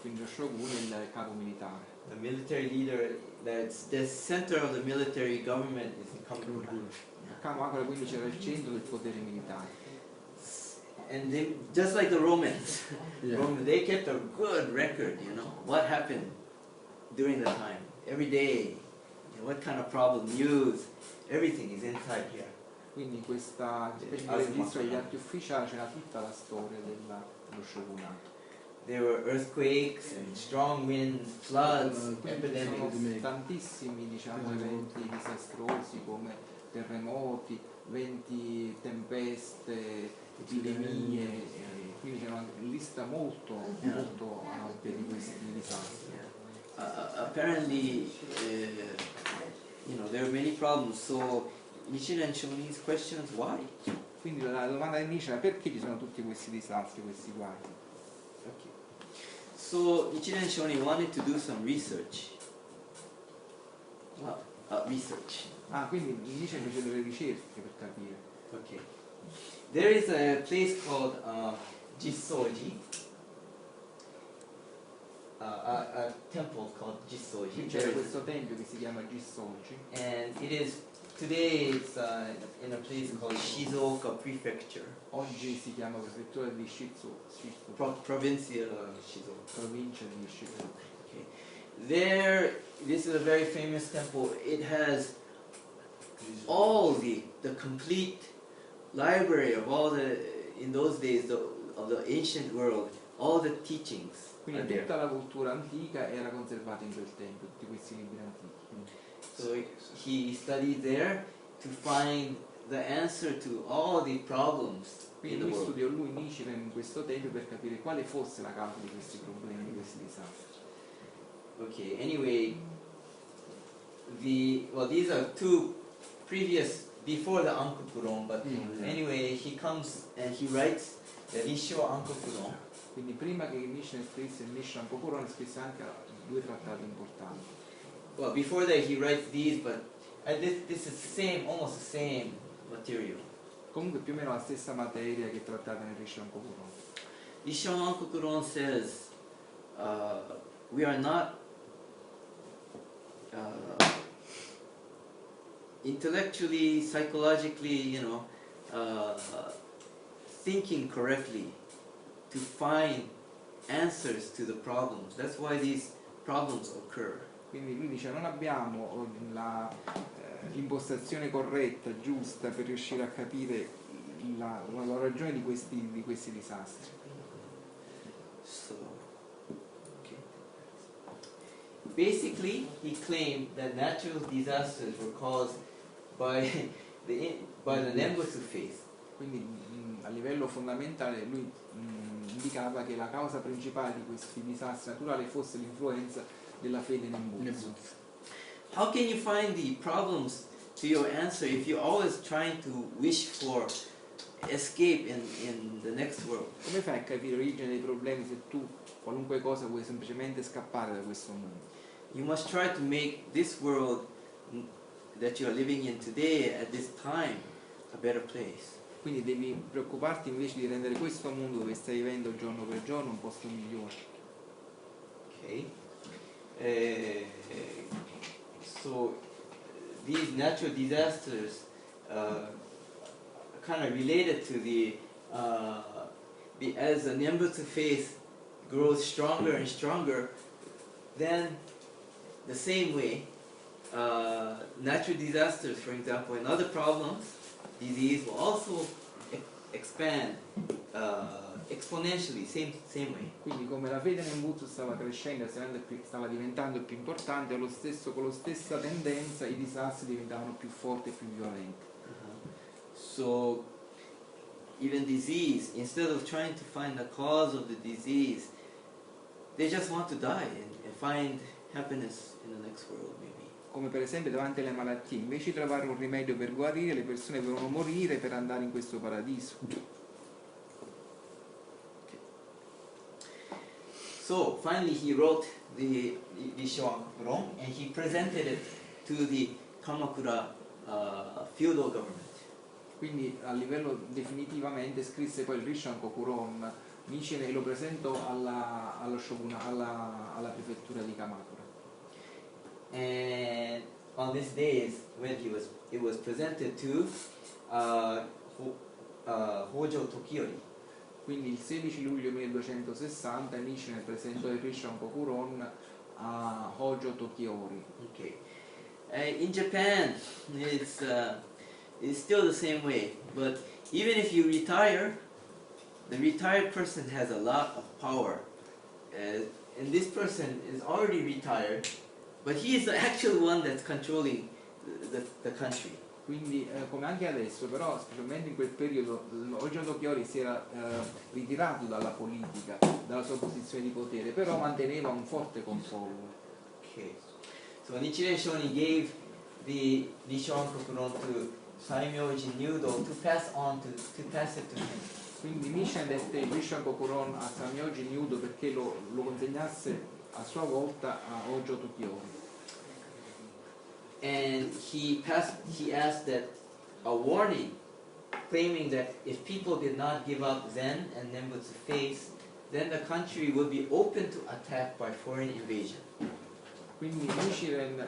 quindi lo shogun è il capo militare. The military leader, that's the center of the military government is Kamakura. A Kamakura quindi c'era il centro del potere militare. And they, just like the Romans, Yeah. They kept a good record, you know, what happened during the time. Every day, you know, what kind of problem, news, everything is inside here. Quindi questa specie di registro degli atti ufficiali c'era tutta la storia dello shogunato. There were earthquakes and strong winds, floods, Quindi ci sono epidemics. tantissimi, diciamo, eventi disastrosi come terremoti, venti, tempeste, epidemie, quindi c'è una lista molto ampia di questi disastri. Apparently, you know, there are many problems. So Nichiren Shonin's question is why? Quindi la domanda di Nietzsche è perché ci sono tutti questi disastri, questi guai? Okay. So Nichiren Shonin wanted to do some research. Research. Ah, quindi Nietzsche fece delle ricerche per capire. Okay. There is a place called Jisoji. A temple called Jisoji. C'era questo tempio che si chiama Jisoji. And it is today it's in a place called Shizuoka Prefecture. Oggi si chiama prefettura di Shizuoka, Provincia Shizuoka. provincia di Shizuoka. Okay. There, this is a very famous temple. It has all the complete library of all the, in those days, of the ancient world, all the teachings. Quindi tutta la cultura antica era conservata in quel tempio, tutti questi libri antichi. So he studied there to find the answer to all the problems in Quindi the lui world. studiò Nichiren in questo tempio per capire quale fosse la causa di questi problemi, di questi disastri. Okay, anyway, these are two previous, before the Ankokuron, but anyway, he comes and he writes the Rissho Ankokuron. Quindi prima che Nichiren scrisse il Nisshan Kokuron scrisse anche due trattati importanti. Well, before that he writes these, but this is same, almost the same material. Comunque più o meno la stessa materia che è trattata nel Nisshan Kokuron. Rissho Ankokuron says, we are not intellectually, psychologically, you know, thinking correctly to find answers to the problems. That's why these problems occur. Quindi lui dice non abbiamo l'impostazione corretta, giusta per riuscire a capire la ragione di questi disastri. So, okay. Basically, he claimed that natural disasters were caused by the Nembutsu phase. Quindi a livello fondamentale lui indicava che la causa principale di questi disastri naturali fosse l'influenza della fede Nembutsu. How can you find the problems to your answer if you're always trying to wish for escape in the next world? Come fai a capire l'origine dei problemi se tu qualunque cosa vuoi semplicemente scappare da questo mondo? You must try to make this world that you are living in today at this time a better place. Quindi devi preoccuparti invece di rendere questo mondo dove stai vivendo giorno per giorno un posto migliore. Okay. So these natural disasters kind of related to the as the Nembutsu phase grows stronger and stronger, then the same way natural disasters, for example, and other problems, disease will also expand exponentially, same way. Quindi come la fede Nembutsu stava crescendo e stava diventando più importante, con la stessa tendenza i disastri diventavano più forti e più violenti. So even disease, instead of trying to find the cause of the disease, they just want to die and find happiness in the next world, maybe. Come per esempio davanti alle malattie, invece di trovare un rimedio per guarire, le persone devono morire per andare in questo paradiso. Okay. So finally he wrote the Shoankuron and he presented it to the Kamakura feudal government. Quindi a livello definitivamente scrisse poi il Risshan Kokuron Nichiren e lo presentò allo shogun, alla prefettura di Kamakura. And on this day, when it was presented to Hojo Tokiori. Quindi il 16 luglio 1260 Nichiren presentò il Rishan Kokuron a Hojo Tokiori. Okay. In Japan, it's still the same way. But even if you retire, the retired person has a lot of power. And this person is already retired, but he is the actual one that's controlling the country. Quindi come anche adesso, però specialmente in quel periodo Hojo Tokiori si era ritirato dalla politica, dalla sua posizione di potere, però manteneva un forte controllo. Okay. So Nichiren Shonin gave the Nishan Kokuron to Saimyoji Nyudo to pass it to him. Quindi Nichiren dette il Rishan Kokuron a Saimyoji Nyudo perché lo consegnasse a sua volta a Hojo Tokiori. And he asked that a warning, claiming that if people did not give up Zen and Nembutsu faith, then the country would be open to attack by foreign invasion. Quindi Nichiren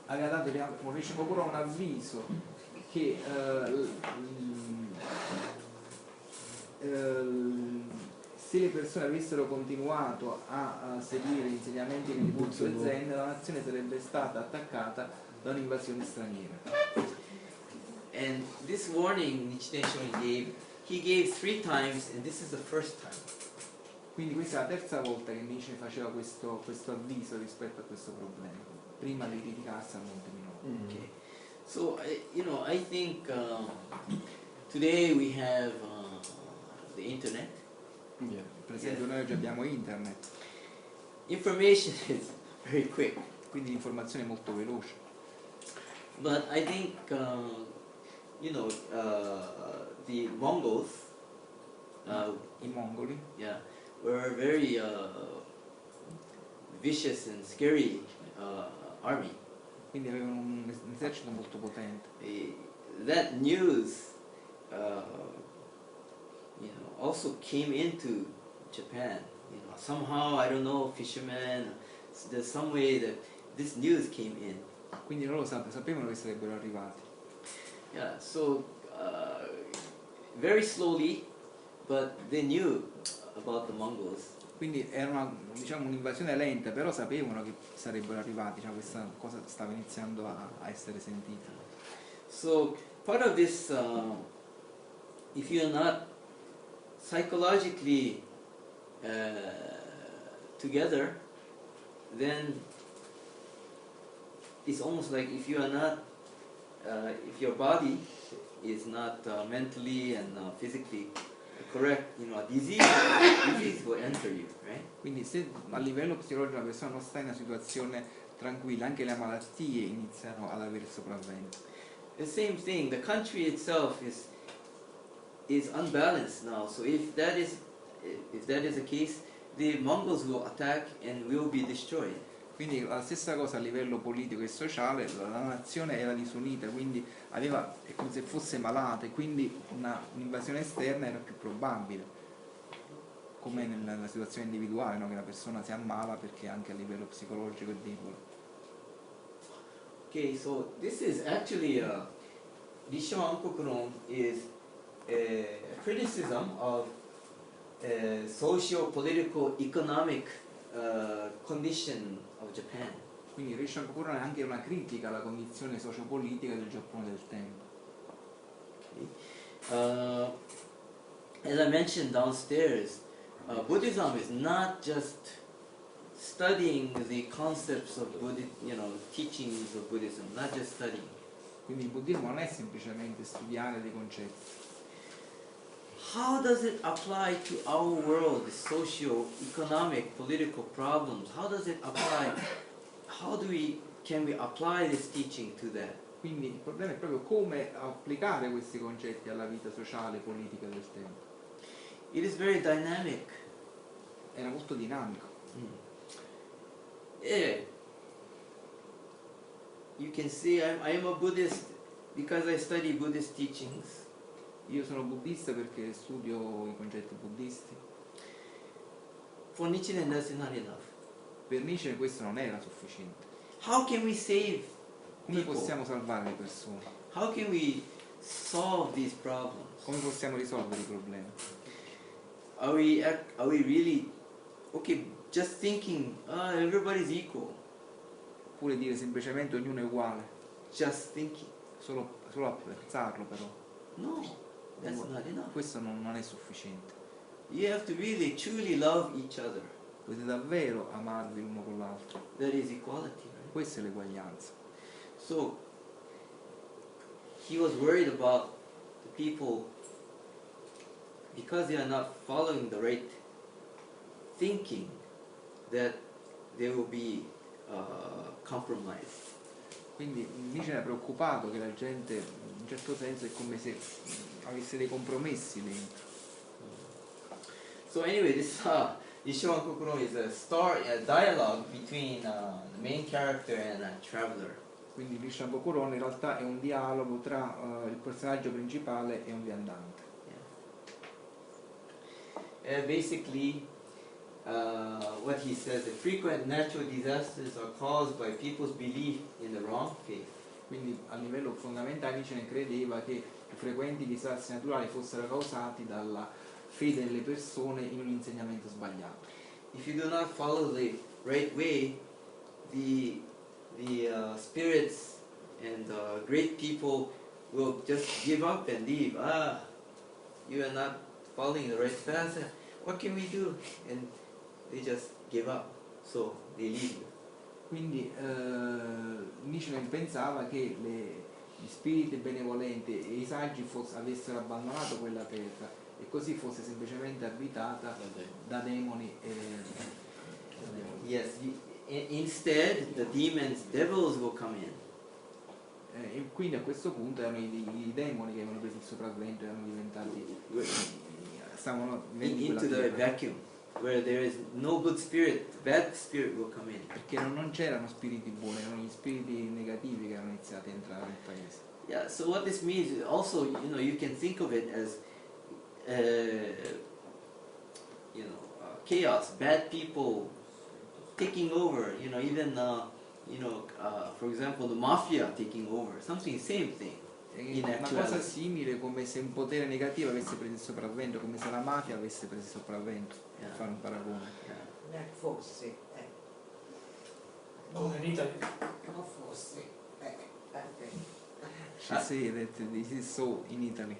aveva dato con Rishan Kokuron un avviso che se le persone avessero continuato a seguire gli insegnamenti di Nembutsu e Zen, la nazione sarebbe stata attaccata da un'invasione straniera. And this warning Nichiren Shonin he gave 3 times, and this is the first time. Quindi questa è la terza volta che Nichiren faceva questo avviso rispetto a questo problema, prima di ritirarsene al Monte Minore. Okay. So I think today we have the internet. Per esempio noi oggi abbiamo internet, Information is very quick, quindi l'informazione è molto veloce. but I think the Mongols, I mongoli were a very vicious and scary army. quindi avevano un esercito molto potente. That news, also came into Japan. Somehow, I don't know, fishermen. There's some way that this news came in. Quindi loro sapevano che sarebbero arrivati. Yeah. So very slowly, but they knew about the Mongols. Quindi era un'invasione lenta, però sapevano che sarebbero arrivati, questa cosa stava iniziando a essere sentita. So part of this, if you're not psychologically together, then it's almost like if you are not, if your body is not mentally and physically correct, a disease will enter you, right? Quindi se a livello psicologico la persona non sta in una situazione tranquilla, anche le malattie iniziano ad avere sopravvento. The same thing, the country itself is unbalanced now. So if that is the case, the Mongols will attack and will be destroyed. Quindi la stessa cosa a livello politico e sociale, la nazione era disunita, quindi è come se fosse malata, e quindi un'invasione esterna era più probabile, come nella situazione individuale, no? Che una persona si ammala perché anche a livello psicologico è debole. Okay, so this is actually Nishan Kokuron is a criticism of socio-political economic condition of Japan. Quindi Rishan Kokuron è anche una critica alla condizione sociopolitica del Giappone del tempo. Okay. As I mentioned downstairs, Buddhism is not just studying the concepts of teachings of Buddhism, not just studying. Quindi il buddismo non è semplicemente studiare dei concetti. How does it apply to our world, the socio-economic, political problems? How does it apply? Can we apply this teaching to that? Quindi il problema è proprio come applicare questi concetti alla vita sociale e politica del tempo. It is very dynamic. Era molto dinamico. Yeah. You can say I am a Buddhist because I study Buddhist teachings. Io sono buddista perché studio i concetti buddisti. For Nichiren, that's not enough. Per Nietzsche questo non era sufficiente. How can we save Come people? possiamo salvare le persone? How can we solve these problems? Come possiamo risolvere i problemi? Are we really okay? Just thinking, everybody's equal. Oppure dire semplicemente ognuno è uguale, Just thinking. solo a pensarlo però. No, that's not enough. Questo non è sufficiente. You have to really truly love each other. Dovete davvero amarvi l'uno con l'altro. That is equality, right? Questa è l'eguaglianza. So he was worried about the people because they are not following the right thinking, that they will be compromised. Quindi Nietzsche era preoccupato che la gente, in un certo senso, è come se avesse dei compromessi dentro. So anyway, this Nishiwan Kokoro is a story, a dialogue between the main character and a traveler. Quindi Nichiren Shonin in realtà è un dialogo tra il personaggio principale e un viandante. Basically, what he says, the frequent natural disasters are caused by people's belief in the wrong faith. Quindi a livello fondamentale Nietzsche credeva che i frequenti disastri naturali fossero causati dalla fede delle persone in un insegnamento sbagliato. If you do not follow the right way, the spirits and great people will just give up and leave. You are not following the right path. What can we do? And they just give up. So they leave you. Quindi Nietzsche pensava che gli spiriti benevolenti e i saggi avessero abbandonato quella terra e così fosse semplicemente abitata da demoni e Yes. Instead, the demons, devils will come in. e quindi a questo punto erano i demoni che avevano preso il sopravvento, erano diventati stavano vivendo Into the vacuum where there is no good spirit, bad spirit will come in. perché non c'erano spiriti buoni, erano gli spiriti negativi che erano iniziati a entrare nel paese. Yeah. So what this means is also, you can think of it as, chaos, bad people taking over. Even for example, the mafia taking over. Something, same thing. In Una cosa actuality. simile, come se un potere negativo avesse preso il sopravvento, come se la mafia avesse preso il sopravvento, per fare un paragone. Yeah. Forse, Come in Italy. non forse, She said that this is so in Italy.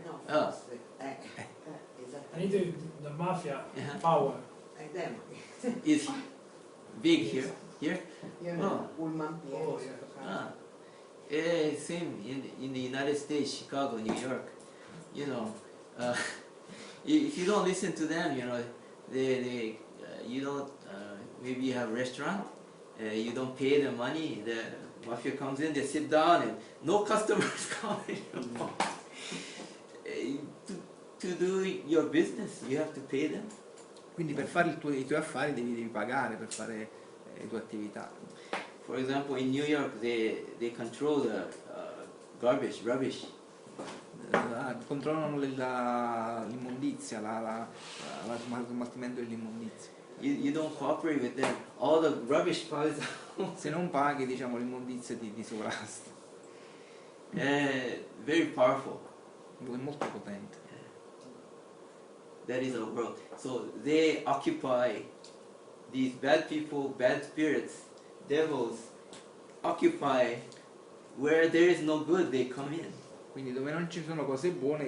no Ah. forse, In esattamente, Italy, the mafia, Uh-huh. power. ai demoni. Is big here? Here? Io Oh. no, pullman pieno, Oh, sto yeah. toccando. Same in the United States, Chicago, New York. If you don't listen to them, they you don't maybe you have a restaurant, you don't pay them money. The mafia comes in, they sit down, and no customers come anymore. To do your business, you have to pay them. Quindi per fare i tuoi affari devi pagare per fare le tue attività. For example, in New York, they control the rubbish. Controllano l'immondizia, lo smaltimento dell'immondizia. You don't cooperate with them. All the rubbish piles out. Se non paghi, diciamo, l'immondizia ti sovrasta. Very powerful. È molto potente. That is our world. So they occupy, these bad people, bad spirits, devils, occupy where there is no good, they come in. Quindi dove non ci sono cose buone,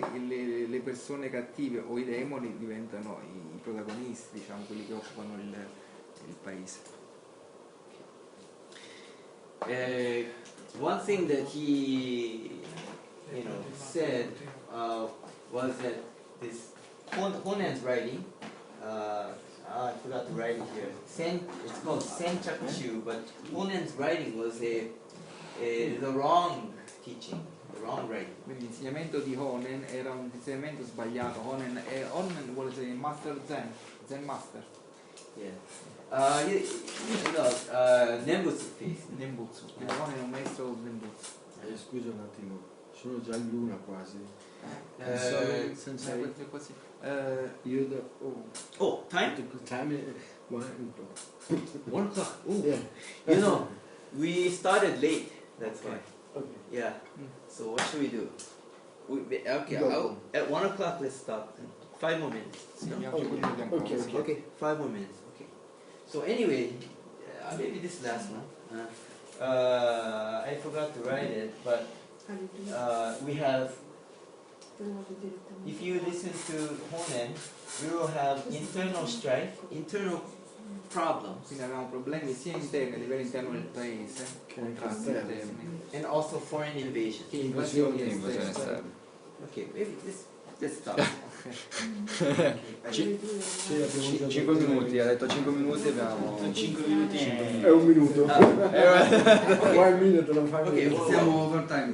le persone cattive o i demoni diventano i protagonisti, diciamo, quelli che occupano il paese. One thing that he, said was that this Honen's writing, I forgot to write it here. It's called Senchakushu, but Honen's writing was the wrong teaching, the wrong writing. Quindi l'insegnamento di Honen era un insegnamento sbagliato. Honen vuole essere il master Zen master. Yeah. Nembutsu face. Nembutsu. Quindi Honen è un maestro Nembutsu. Scusa un attimo, Sono già l'una quasi. Senza così. Io da... Oh, time? Time is 1 o'clock. 1 o'clock. Ooh. Yeah. You know, we started late. That's why. Okay. Yeah. So what should we do? Okay. Go. At 1 o'clock, let's stop. 5 more minutes. Sì, abbiamo anche quello un po', Okay, sì. Okay. 5 more minutes. Okay. So anyway, maybe this last one. I forgot to write it, but we have. If you listen to Honen, we will have internal strife, internal problems, Quindi avevamo problemi sia interni a livello interno del paese, contrasti interni, and also foreign invasion. che invasioni Invasione esterne. esterna. Okay, maybe let's stop. 5 minuti, ha detto 5 minuti abbiamo... 5 minuti. È un minuto. 1 minute, non fai Okay, minuto. Siamo overtime.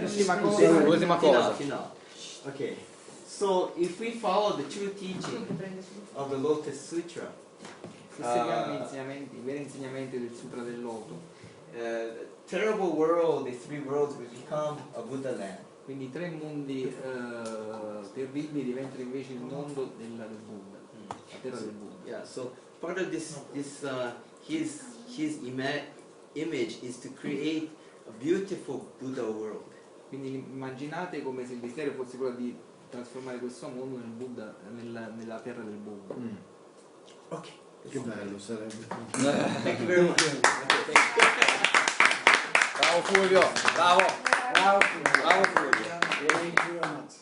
L'ultima cosa. L'ultima cosa. Final. Okay, so if we follow the true teaching of the Lotus Sutra, Se seguiamo gli insegnamenti, i veri insegnamenti del Sutra del Loto, terrible world, the 3 worlds will become a Buddha land. quindi i 3 mondi terribili diventano invece il mondo del Buddha, la terra del Buddha. Yeah, so part of his image is to create a beautiful Buddha world. Quindi immaginate come se il desiderio fosse quello di trasformare questo mondo nel Buddha, nella terra del Buddha. Okay. Che bello sarebbe. Thank you very much. Bravo Fulvio, bravo. Bravo. Bravo Fulvio. Thank you very much.